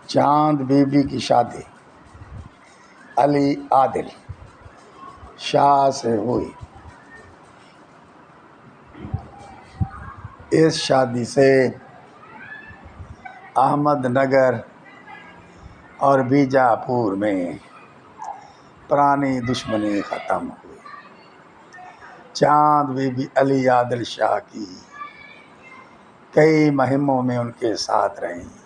چاند be be کی شادی علی عادل شاہ سے ہوئی۔ اس شادی سے احمد نگر اور بیجاپور میں پرانی دشمنی ختم ہوئی۔ چاند بی بی علی عادل شاہ کی کئی مہموں میں ان کے ساتھ رہیں۔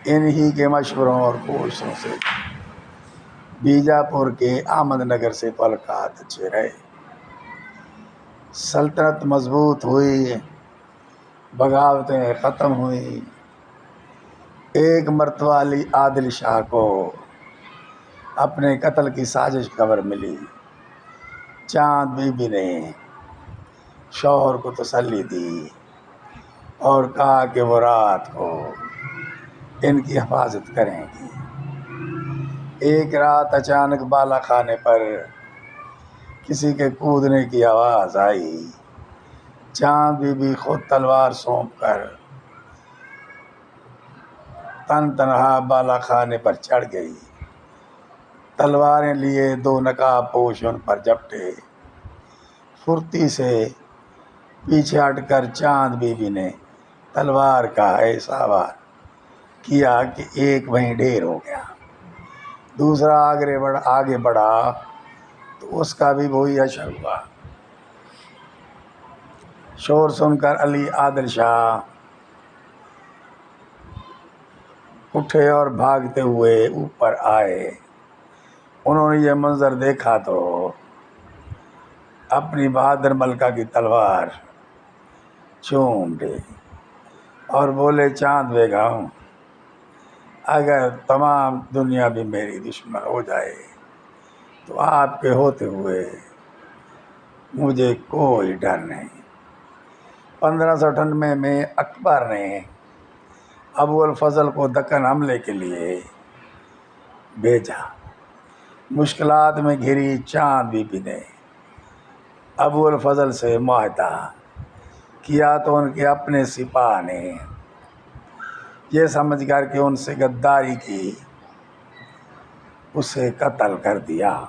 انہی کے مشوروں اور کوششوں سے بیجاپور کے احمد نگر سے تعلقات اچھے رہے، سلطنت مضبوط ہوئی، بغاوتیں ختم ہوئیں۔ ایک مرتبہ علی عادل شاہ کو اپنے قتل کی سازش خبر ملی۔ چاند بی بی نے شوہر کو تسلی دی اور کہا کہ وہ رات کو ان کی حفاظت کریں گی۔ ایک رات اچانک بالا خانے پر کسی کے کودنے کی آواز آئی۔ چاند بی بی خود تلوار سونپ کر تن تنہا بالا خانے پر چڑھ گئی۔ تلواریں لیے دو نقاب پوش ان پر جھپٹے۔ پھرتی سے پیچھے ہٹ کر چاند بی بی نے تلوار کا ایسا وار کیا کہ ایک وہیں ڈھیر ہو گیا۔ دوسرا آگے بڑھا تو اس کا بھی وہی حشر ہوا۔ شور سن کر علی عادل شاہ اٹھے اور بھاگتے ہوئے اوپر آئے۔ انہوں نے یہ منظر دیکھا تو اپنی بہادر ملکہ کی تلوار چوم لی اور بولے، چاند بیگم، اگر تمام دنیا بھی میری دشمن ہو جائے تو آپ کے ہوتے ہوئے مجھے کوئی ڈر نہیں۔ 1598 میں اکبر نے ابو الفضل کو دکن حملے کے لیے بھیجا۔ مشکلات میں گھری چاند بی بی نے ابو الفضل سے معاہدہ کیا تو ان کے اپنے سپاہ نے یہ سمجھ کر کہ ان سے غداری کی اسے قتل کر دیا۔